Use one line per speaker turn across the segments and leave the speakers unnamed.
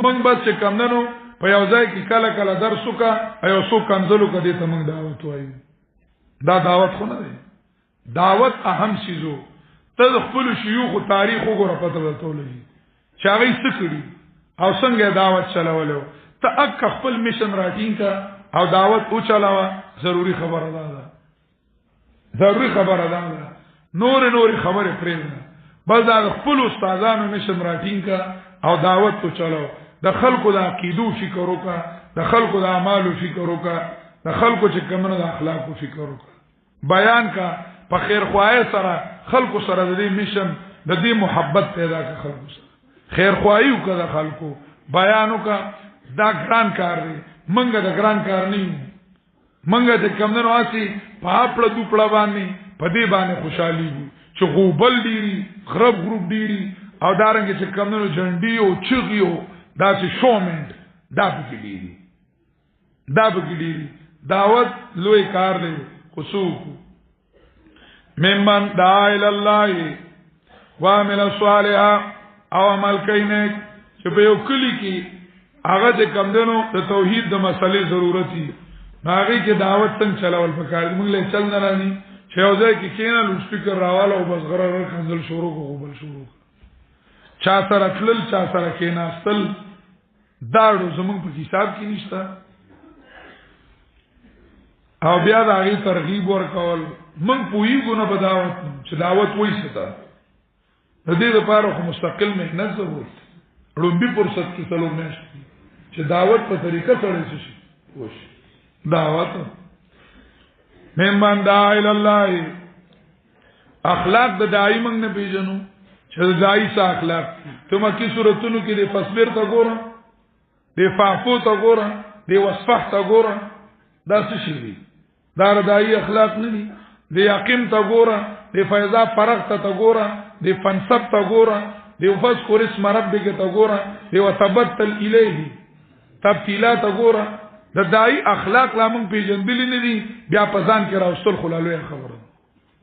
موږ بس چې کمندنو په یو ځای کې کله کله درس وکا ایو سو کنزلو کدي ته موږ دعوت وایو دا دعوت خو نه دی دعوت اهم شیزو ته خپل شيوخ تاریخ وګوره پته ورته چې هغه څه کړی او څنګه دعوت چلولو ته اک خپل میشن راټینګ کا او دعوت او چلاوه ضروری خبره ده ضروری خبره ده نور خبره پرېږده بس دا خپل استادانو میشن راټینګ کا او دعوت تو چلاو د خلکو د عقیدو فکر وکا د خلکو د اعمالو فکر وکا د خلکو چې کومه د اخلاقو فکر وکا بیان کا په خیر خوای سره خلکو سره د دې میشن د دې محبت پیدا کا خلکو سره خیر خوای وکا د خلکو بیان وکا دا ګران کار دی منګه د ګران کار نه منګه د کومنو اسی په خپل دوپړه باندې په دې باندې خوشحالي چې غوبل ډیری غرب ګروپ ډیری او دارنګ چې کومنو جنډي او چغيو دا چې شومند دا به ډیری دعوت لوی کار دی خصوص ممن دعا الى الله وعمل صالحا او عمل کینه چې په یو کلی کې هغه چې کومنو د توحید د مسلې ضرورتي هغه کې دعوت څنګه چلاول پکار موږ له چل نه رانی چې یو ځای کې کینل او سپیکر راواله او بس غره کنزل شروع کوو شروع چا سره تلل چا سره کیناستل داړو زمونږ په حساب کې نشته او بیا د هغه ترغیب ورکول موږ پوېږو نه په دعوت چې دعوت وایي څه د دې لپاره خو مستقل مهنت ضرورت روبي فرصت کې څلور نشته چې دعوت په طریقه سره شي وشي دعوت مهمان دعا الى الله اخلاق د داعی موږ نه پیژنو چې داعی څه اخلاق ته مکه سورتونو کې د فصبر ته ګوره د فعفو ته ګوره د وصفح ته ګوره دا څه شي دي دا داعی اخلاق نه دي د یقین ته ګوره د فیضا فرغ ته ګوره د فنسب ته ګوره د فذكر اسم ربک ته ګوره د وتبتل الیه تبتیلات ته ګوره د داعی اخلاق لا موږ پیژندل نه دي بیا پزان کې راوستل خلالوی خبره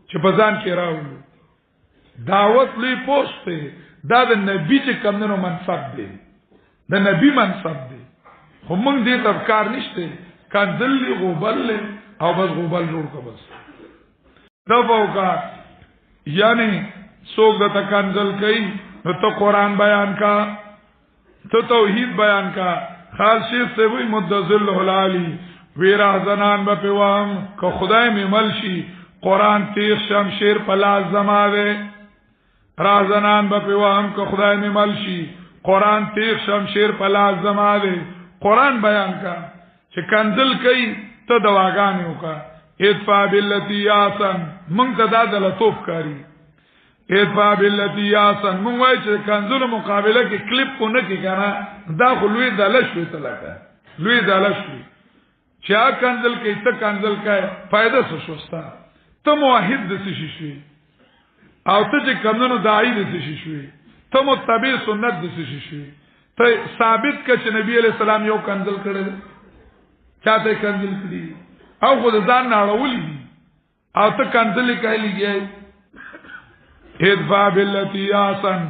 چې پزان کې راوړو دعوت لوی پوسټ دا د نبی چې کمنو منصب دی د نبی منصب دی خو موږ دې تفکار نشته کنزل غوبل او بس غوبل جوړ کو بس دا وکا یعنی څوک د تکنزل کوي نو ته قران بیان کا ته توحید بیان کا خال شیخ سے وی مدذل العالی ویرا زنان با پیوام که خدای می ملشی قرآن تیغ شمشیر پلاز زماده رازنان با پیوام که خدای می ملشی قرآن تیغ شمشیر پلاز زماده قرآن بیان کا چه کنزل کئی تا دواگانیو کا ادفع باللتی آسن منگ تا دا لطوف کاری ادفع باللتی آسن منگ وای چې کنزل مقابله کې کلپ کو نه کی کنه دا خو لوی دلش وی تلکه لوی دلش وی چا کنزل کې ته کنزل کای فائدہ څه شوستا ته موحد د څه شي او ته چې کمنو داعی د څه شي ته متبع سنت د څه شي ته ثابت ک چې نبی علیہ السلام یو کنزل کړل چاته کنزل کړی او خو ځان نه اړولې او ته کنزل کای لګي ادفع باللتی آسن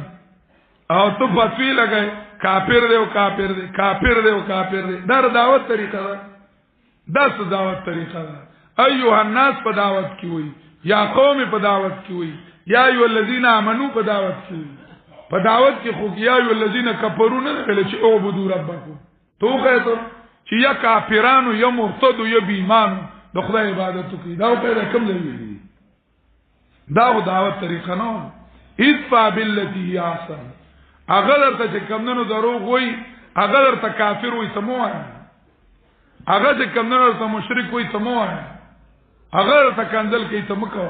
او تو فتوی لگئے کافر دے و کافر دے کافر دے و کافر دے در دعوت طریقہ دا دس دعوت طریقہ دا ایوہ الناس پا دعوت کی ہوئی یا قوم پا دعوت کی ہوئی یا ایوہ الذین آمنو پا دعوت کی ہوئی پا دعوت کی خوک یا ایوہ الذین کفرو ندخلے چی اعبدو ربکو تو کہتو چی یا کافرانو یا مرتدو یا بیمانو دا خدا عبادتو کی داو پیدا کم لگی داو دعوت طریقه نو ادفع باللتی احسن اگر ته کمنو دروغ وای اگر ته کافر وای سموه اگر ته کمنو ته مشرک وای سموه اگر ته کنزل کی سمکو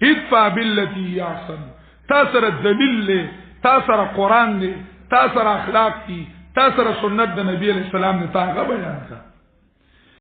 ادفع باللتی احسن تاثر دلیل تاثر قران دی تاثر اخلاق دی تاثر سنت د نبی علیہ السلام نے تا بیان کا